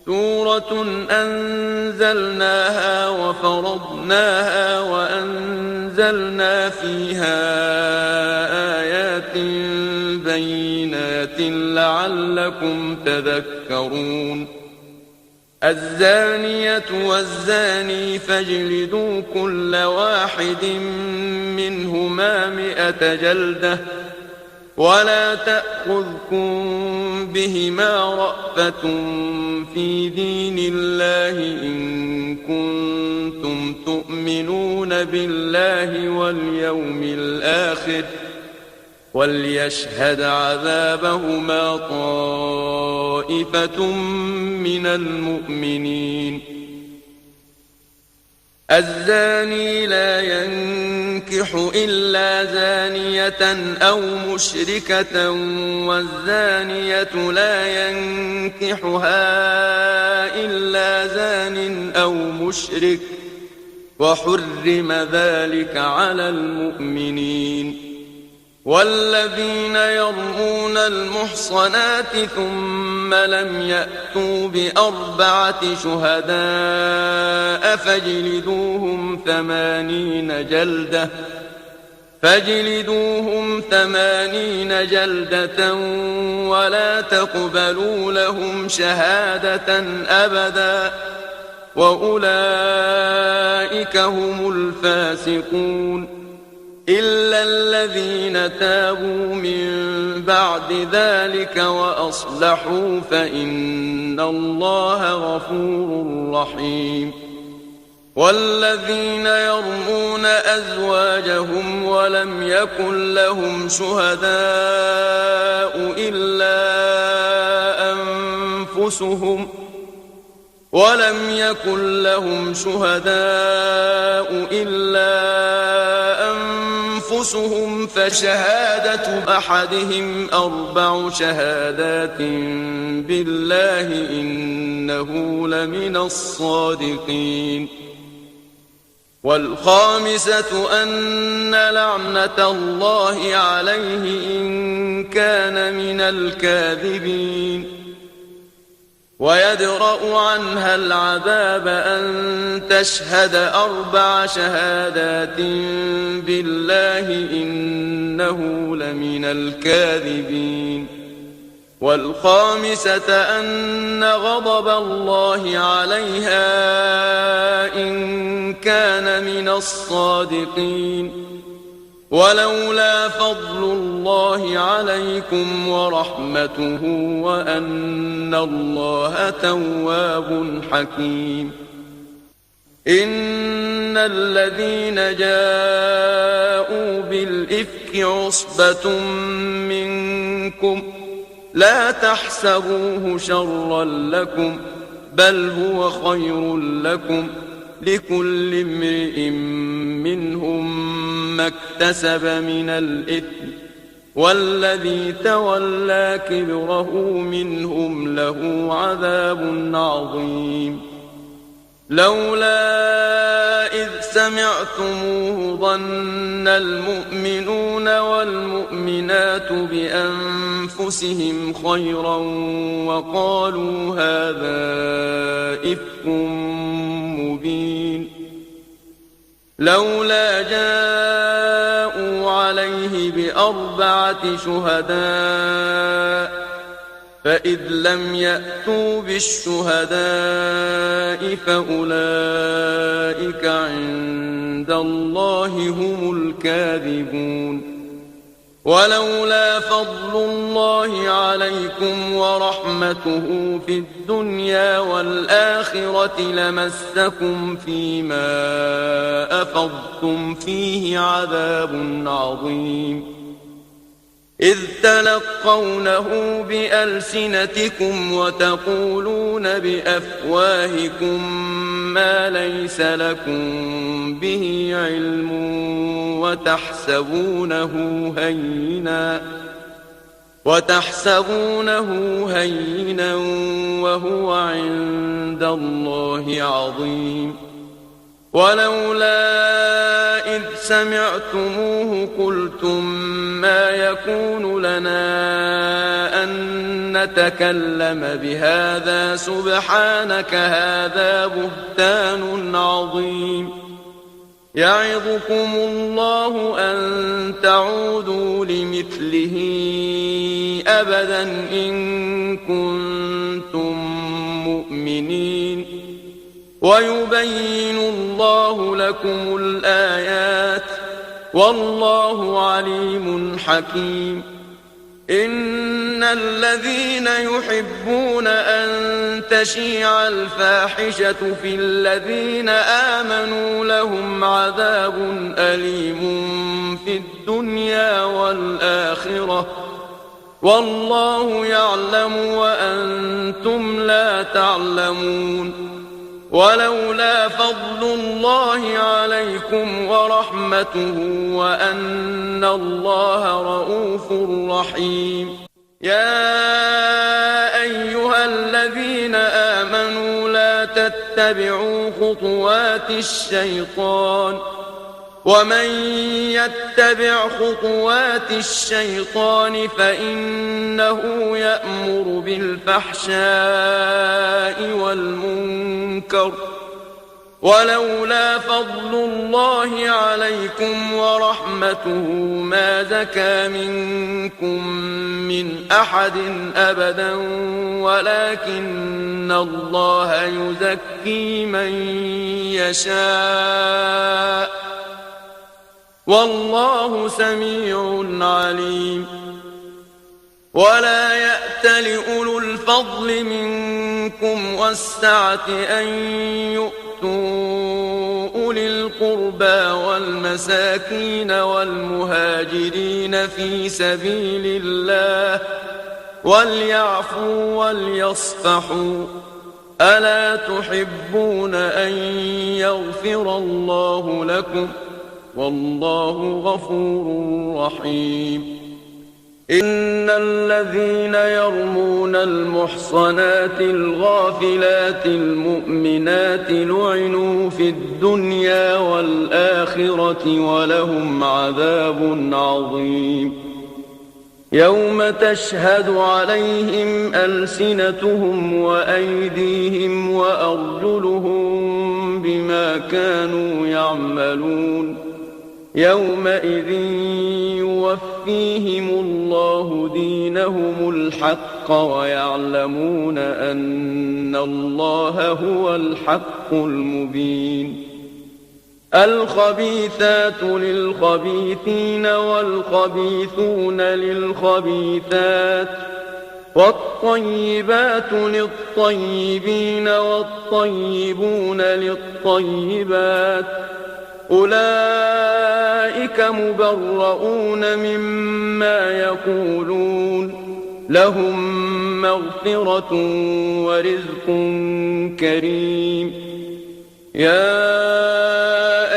سورة أنزلناها وفرضناها وأنزلنا فيها آيات بينات لعلكم تذكرون الزانية والزاني فاجلدوا كل واحد منهما 100 جلدة ولا تأخذكم بهما رأفة في دين الله إن كنتم تؤمنون بالله واليوم الآخر وليشهد عذابهما طائفة من المؤمنين الزاني لا ينكح إلا زانية أو مشركة والزانية لا ينكحها إلا زان أو مشرك وحرم ذلك على المؤمنين والذين يرمون المحصنات ثم لم يأتوا ب4 شهداء فاجلدوهم 80 جلدة ولا تقبلوا لهم شهادة أبدا وأولئك هم الفاسقون إلا الذين تابوا من بعد ذلك وأصلحوا فإن الله غفور رحيم والذين يرمون أزواجهم ولم يكن لهم شهداء إلا أنفسهم فشهادة أحدهم 4 شهادات بالله إنه لمن الصادقين والخامسة أن لعنة الله عليه إن كان من الكاذبين ويدرأ عنها العذاب أن تشهد 4 شهادات بالله إنه لمن الكاذبين والخامسة أن غضب الله عليها إن كان من الصادقين ولولا فضل الله عليكم ورحمته وأن الله تواب حكيم إن الذين جاءوا بالإفك عصبة منكم لا تحسبوه شرا لكم بل هو خير لكم لكل امرئ منهم ما اكتسب من الإثم والذي تولى كبره منهم له عذاب عظيم لولا إذ سمعتموه ظن المؤمنون والمؤمنات بأنفسهم خيرا وقالوا هذا إفك مبين لولا جاءوا عليه ب4 شهداء فإذ لم يأتوا بالشهداء فأولئك عند الله هم الكاذبون ولولا فضل الله عليكم ورحمته في الدنيا والآخرة لمسكم فيما أفضتم فيه عذاب عظيم إذ تلقونه بألسنتكم وتقولون بأفواهكم ما ليس لكم به علم وتحسبونه هينا وهو عند الله عظيم ولولا إذ سمعتموه قلتم ما يكون لنا أن نتكلم بهذا سبحانك هذا بهتان عظيم يعظكم الله أن تعودوا لمثله أبدا إن كنتم مؤمنين ويبين الله لكم الآيات والله عليم حكيم إن الذين يحبون أن تشيع الفاحشة في الذين آمنوا لهم عذاب أليم في الدنيا والآخرة والله يعلم وأنتم لا تعلمون ولولا فضل الله عليكم ورحمته وأن الله رءوف رحيم يا أيها الذين آمنوا لا تتبعوا خطوات الشيطان ومن يتبع خطوات الشيطان فإنه يأمر بالفحشاء والمنكر ولولا فضل الله عليكم ورحمته ما زكى منكم من أحد أبدا ولكن الله يزكي من يشاء والله سميع عليم ولا يأت لأولو الفضل منكم والسعة أن يؤتوا أولي القربى والمساكين والمهاجرين في سبيل الله وليعفوا وليصفحوا ألا تحبون أن يغفر الله لكم والله غفور رحيم إن الذين يرمون المحصنات الغافلات المؤمنات لعنوا في الدنيا والآخرة ولهم عذاب عظيم يوم تشهد عليهم ألسنتهم وأيديهم وأرجلهم بما كانوا يعملون يومئذ يوفيهم الله دينهم الحق ويعلمون أن الله هو الحق المبين الخبيثات للخبيثين والخبيثون للخبيثات والطيبات للطيبين والطيبون للطيبات أولئك مبرؤون مما يقولون لهم مغفرة ورزق كريم يا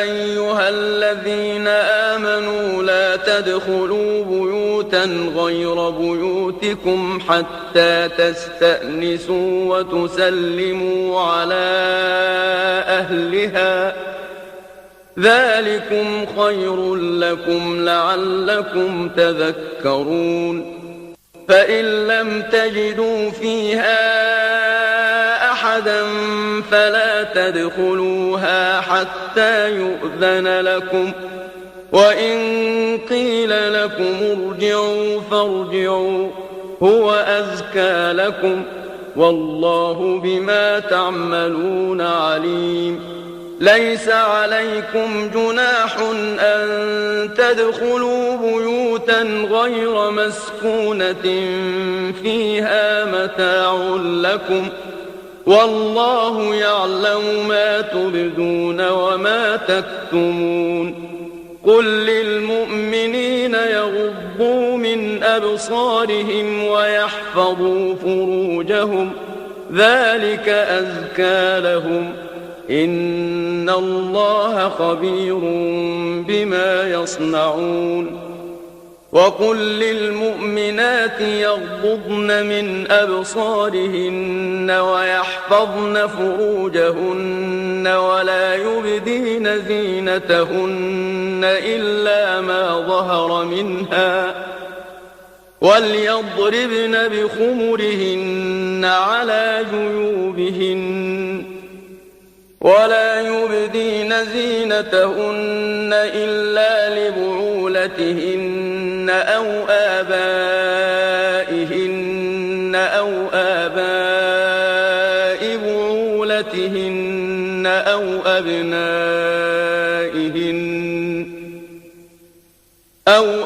أيها الذين آمنوا لا تدخلوا بيوتا غير بيوتكم حتى تستأنسوا وتسلموا على أهلها ذلكم خير لكم لعلكم تذكرون فإن لم تجدوا فيها أحدا فلا تدخلوها حتى يؤذن لكم وإن قيل لكم ارجعوا فارجعوا هو أزكى لكم والله بما تعملون عليم ليس عليكم جناح أن تدخلوا بيوتا غير مسكونة فيها متاع لكم والله يعلم ما تبدون وما تكتمون قل للمؤمنين يغضوا من أبصارهم ويحفظوا فروجهم ذلك أزكى لهم إن الله خبير بما يصنعون وقل للمؤمنات يغضضن من أبصارهن ويحفظن فروجهن ولا يبدين زينتهن إلا ما ظهر منها وليضربن بخمرهن على جيوبهن ولا يبدين زينتهن إلا لبعولتهن أو آبائهن أو آباء بعولتهن أو أبنائهن أو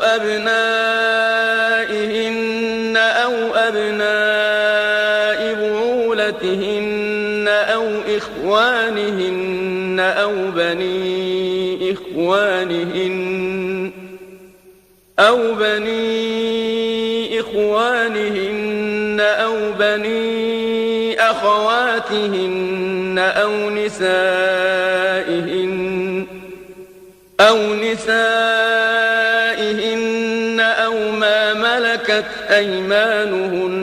بعولتهن أو إخوانهن أو بني إخوانهن أو بني أخواتهن أو نسائهن أو ما ملكت أيمانهن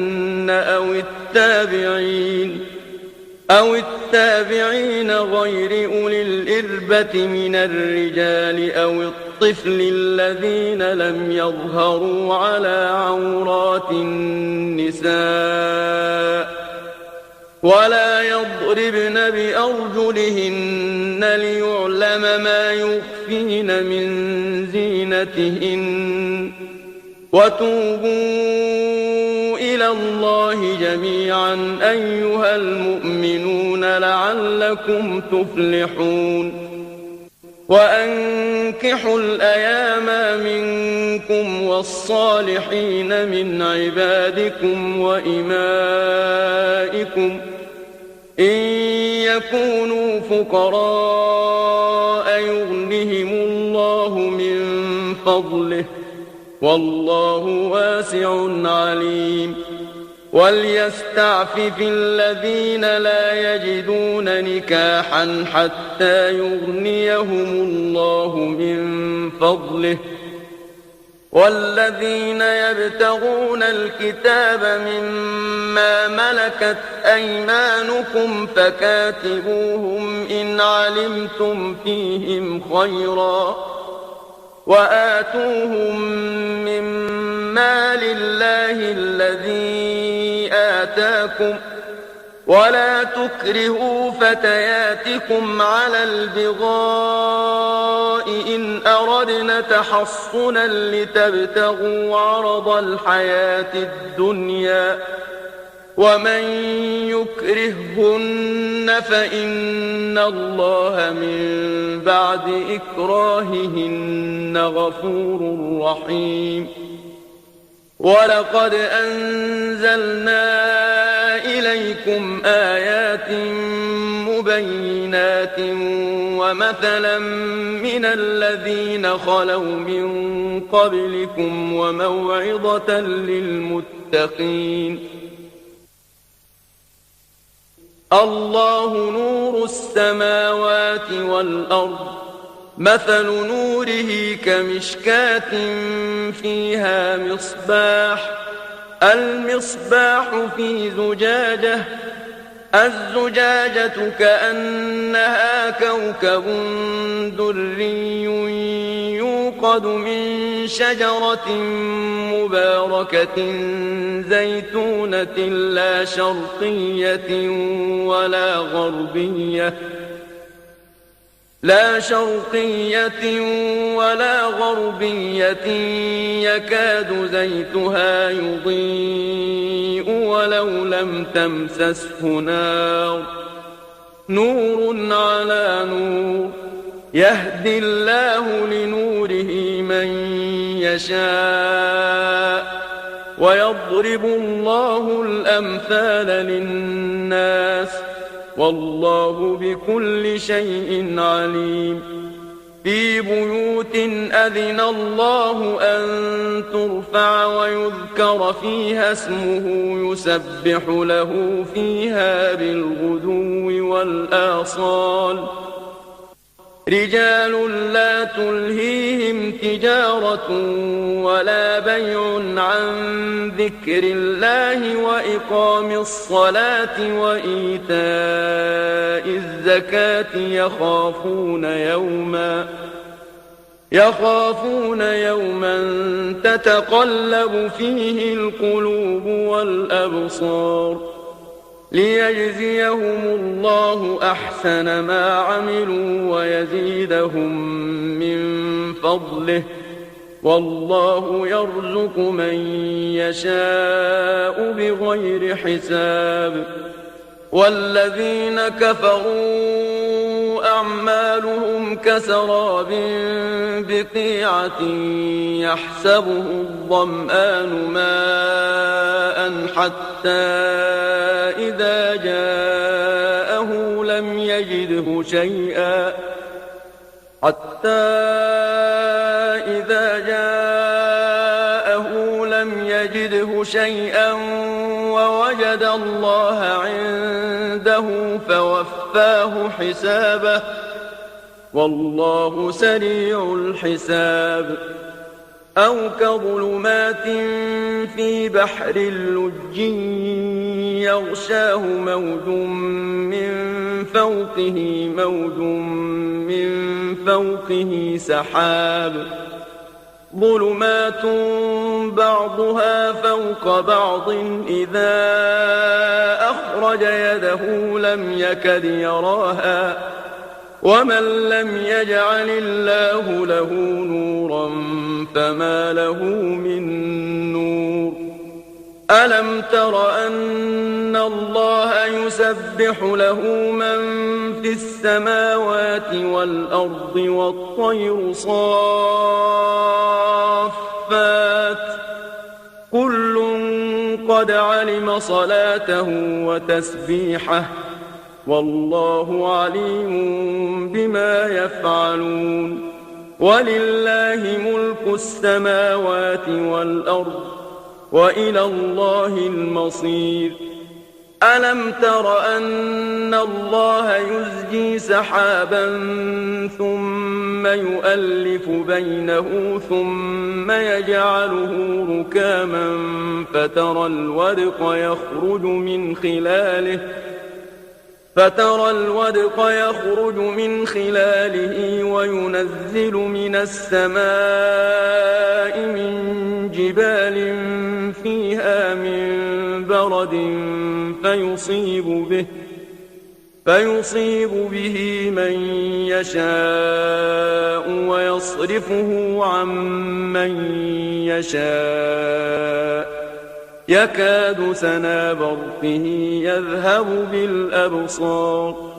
أو التابعين غير أولي الإربة من الرجال أو الطفل الذين لم يظهروا على عورات النساء ولا يضربن بأرجلهن ليعلم ما يخفين من زينتهن وتوبوا إلى الله جميعا أيها المؤمنون لعلكم تفلحون وأنكحوا الأيام منكم والصالحين من عبادكم وإمائكم إن يكونوا فقراء يغنهم الله من فضله والله واسع عليم وليستعفف الذين لا يجدون نكاحا حتى يغنيهم الله من فضله والذين يبتغون الكتاب مما ملكت أيمانكم فكاتبوهم إن علمتم فيهم خيرا وآتوهم مما لله الذي آتاكم ولا تكرهوا فتياتكم على البغاء إن أردنا تحصنا لتبتغوا عرض الحياة الدنيا ومن يكرههن فإن الله من بعد إكراههن غفور رحيم ولقد أنزلنا إليكم آيات مبينات ومثلا من الذين خلوا من قبلكم وموعظة للمتقين الله نور السماوات والأرض مثل نوره كمشكاة فيها مصباح المصباح في زجاجة الزجاجة كأنها كوكب دري يوقد من شجرة مباركة زيتونة لا شرقية ولا غربية يكاد زيتها يضيء ولو لم تمسسه نار نور على نور يهدي الله لنوره من يشاء ويضرب الله الأمثال للناس والله بكل شيء عليم في بيوت أذن الله أن ترفع ويذكر فيها اسمه يسبح له فيها بالغدو والآصال رجال لا تلهيهم تجارة ولا بيع عن ذكر الله وإقام الصلاة وإيتاء الزكاة يخافون يوما تتقلب فيه القلوب والأبصار ليجزيهم الله أحسن ما عملوا ويزيدهم من فضله والله يرزق من يشاء بغير حساب والذين كفروا أعمالهم كسراب بقيعة يحسبه الظمآن ماء حتى إذا جاءه لم يجده شيئا ووجد الله عنده فوفاه حسابه والله سريع الحساب أو كظلمات في بحر اللج يغشاه موج من فوقه سحاب ظلمات بعضها فوق بعض إذا أخرج يده لم يكد يراها ومن لم يجعل الله له نورا فما له من نور ألم تر أن الله يسبح له من في السماوات والأرض والطير صافات كل قد علم صلاته وتسبيحه والله عليم بما يفعلون ولله ملك السماوات والأرض وإلى الله المصير ألم تر أن الله يزجي سحابا ثم يؤلف بينه ثم يجعله ركاما فترى الودق يخرج من خلاله وينزل من السماء من جبال فيها من برد فيصيب به من يشاء ويصرفه عن من يشاء يكاد سنا برقه يذهب بالأبصار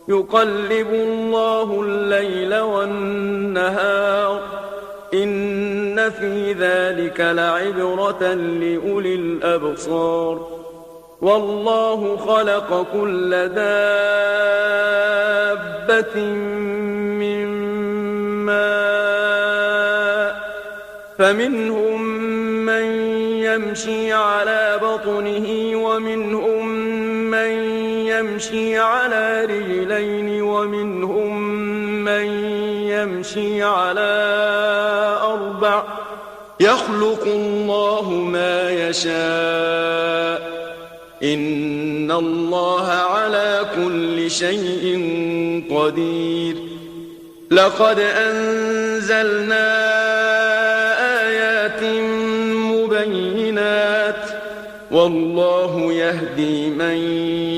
يقلب الله الليل والنهار إن في ذلك لعبرة لأولي الأبصار والله خلق كل دابة من ماء فمنهم من يمشي على بطنه ومنهم من يمشي على رجلين ومنهم من يمشي على أربع يخلق الله ما يشاء إن الله على كل شيء قدير لقد أنزلنا آيات مبينات والله يهدي من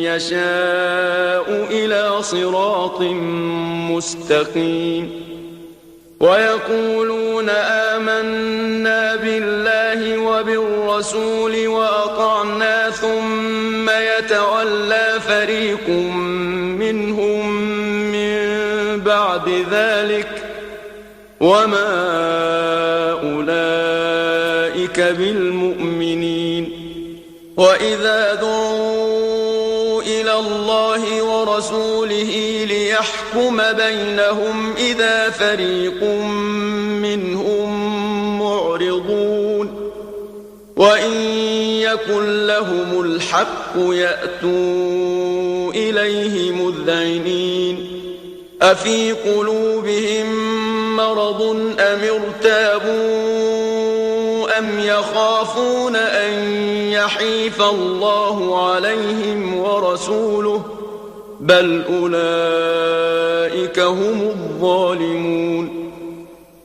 يشاء إلى صراط مستقيم ويقولون آمنا بالله وبالرسول وأطعنا ثم يتولى فريق منهم من بعد ذلك وما أولئك بالمؤمنين وإذا دعوا إلى الله ورسوله ليحكم بينهم إذا فريق منهم معرضون وإن يكن لهم الحق يأتوا إليه مذعنين أفي قلوبهم مرض أم ارتابوا أم يخافون أن يحيف الله عليهم ورسوله بل أولئك هم الظالمون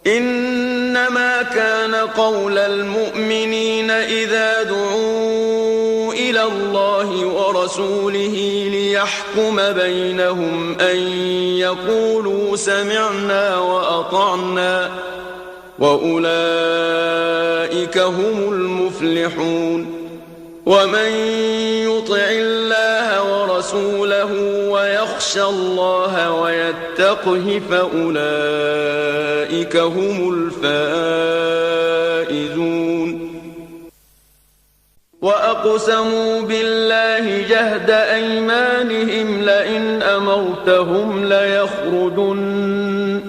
إنما كان قول المؤمنين إذا دعوا إلى الله ورسوله ليحكم بينهم أن يقولوا سمعنا وأطعنا وأولئك هم المفلحون ومن يطع الله ورسوله ويخشى الله ويتقه فأولئك هم الفائزون وأقسموا بالله جهد أيمانهم لئن أمرتهم ليخرجن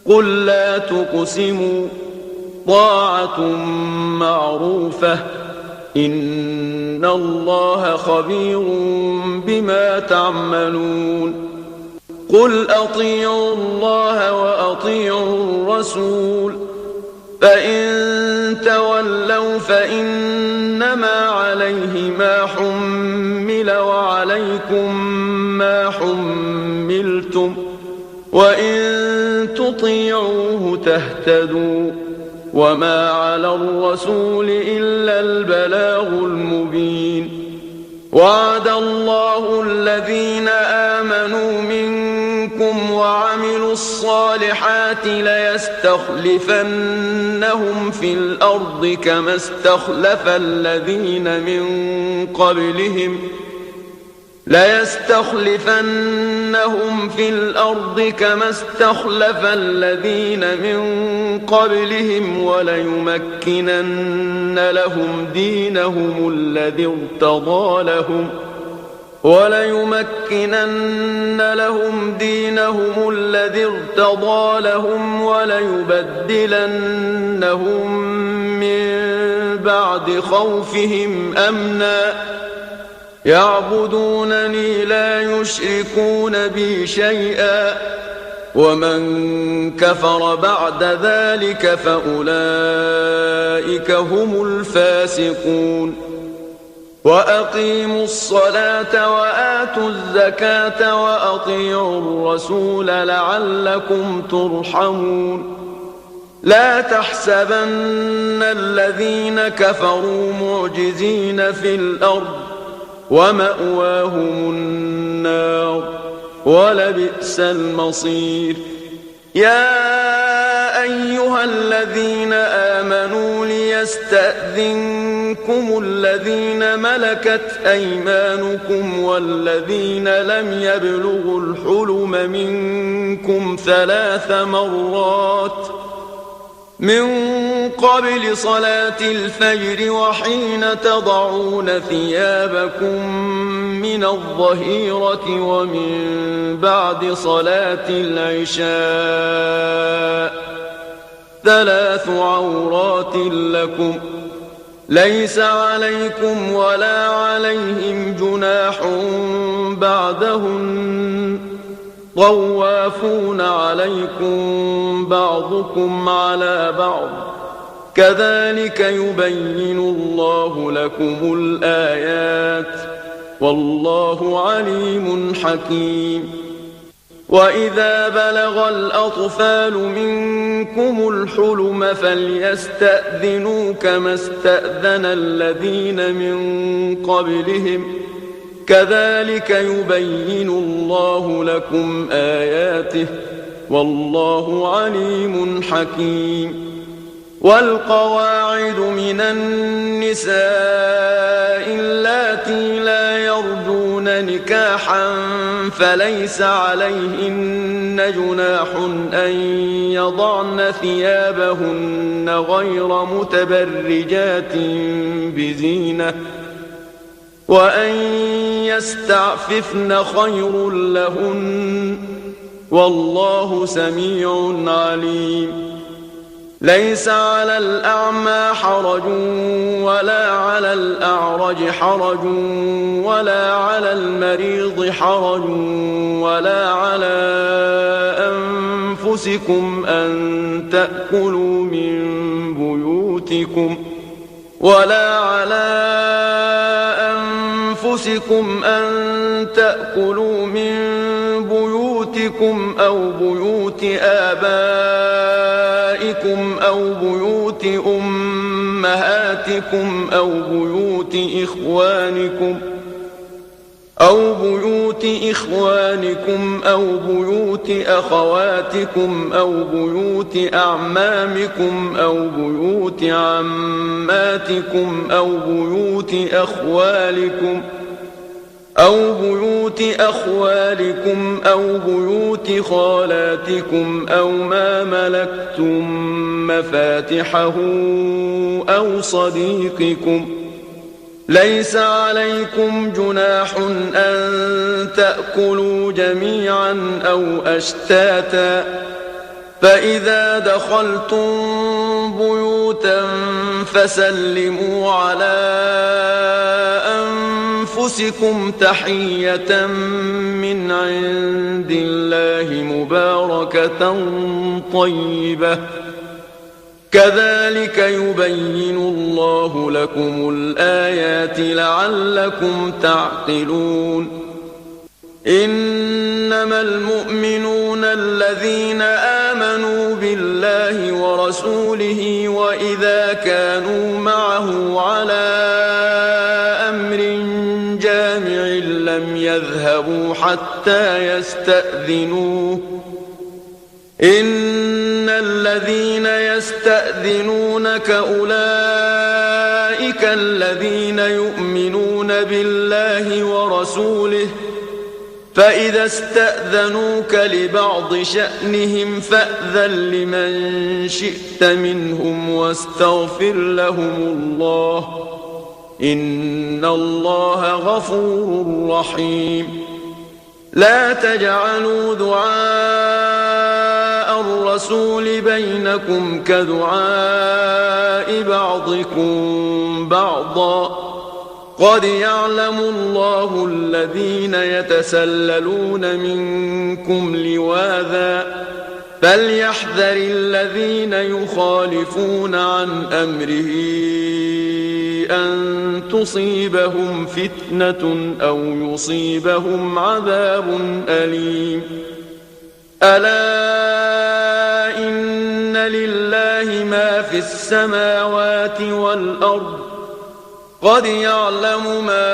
قل لا تقسموا طاعة معروفة إن الله خبير بما تعملون قل أطيعوا الله وأطيعوا الرسول فإن تولوا فإنما عليه ما حمل وعليكم ما حملتم وإن تطيعوه تهتدوا وما على الرسول إلا البلاغ المبين وعد الله الذين آمنوا منكم وعملوا الصالحات ليستخلفنهم في الأرض كما استخلف الذين من قبلهم وليمكنن لهم دينهم الذي ارتضى لهم وليبدلنهم من بعد خوفهم أمنا يعبدونني لا يشركون بي شيئا ومن كفر بعد ذلك فأولئك هم الفاسقون وأقيموا الصلاة وآتوا الزكاة وأطيعوا الرسول لعلكم ترحمون لا تحسبن الذين كفروا معجزين في الأرض ومأواهم النار ولبئس المصير يا أيها الذين آمنوا ليستأذنكم الذين ملكت أيمانكم والذين لم يبلغوا الحلم منكم 3 مرات من قبل صلاة الفجر وحين تضعون ثيابكم من الظهيرة ومن بعد صلاة العشاء 3 عورات لكم ليس عليكم ولا عليهم جناح بعدهن طوافون عليكم بعضكم على بعض كذلك يبين الله لكم الآيات والله عليم حكيم وإذا بلغ الأطفال منكم الحلم فليستأذنوا كما استأذن الذين من قبلهم كذلك يبين الله لكم آياته والله عليم حكيم والقواعد من النساء اللاتي لا يرجون نكاحا فليس عليهن جناح أن يضعن ثيابهن غير متبرجات بزينة وأن يستعففن خير لهن والله سميع عليم ليس على الأعمى حرج ولا على الأعرج حرج ولا على المريض حرج ولا على أنفسكم أن تأكلوا من بيوتكم أو بيوت آبائكم أو بيوت أمهاتكم أو بيوت إخوانكم أو بيوت أخواتكم أو بيوت أعمامكم أو بيوت عماتكم أو بيوت أخوالكم أو بيوت خالاتكم أو ما ملكتم مفاتحه أو صديقكم. ليس عليكم جناح أن تأكلوا جميعا أو أشتاتا، فإذا دخلتم بيوتا فسلموا على أنفسكم تحية من عند الله مباركة طيبة، كذلك يبين الله لكم الآيات لعلكم تعقلون. إنما المؤمنون الذين آمنوا بالله ورسوله وإذا كانوا معه على أمر جامع لم يذهبوا حتى يستأذنوه. إن الذين يستأذنونك أولئك الذين يؤمنون بالله ورسوله، فإذا استأذنوك لبعض شأنهم فأذن لمن شئت منهم واستغفر لهم الله، إن الله غفور رحيم. لا تجعلوا دعاء الرسول بينكم كدعاء بعضكم بعضا، قد يعلم الله الذين يتسللون منكم لواذا، فليحذر الذين يخالفون عن أمره أن تصيبهم فتنة أو يصيبهم عذاب أليم. ألا إن لله ما في السماوات والأرض، قد يعلم ما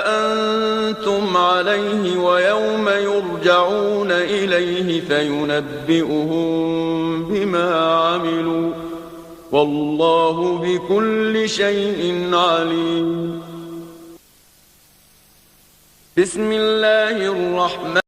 أنتم عليه ويوم يرجعون إليه فينبئهم بما عملوا، والله بكل شيء عليم. بسم الله الرحمن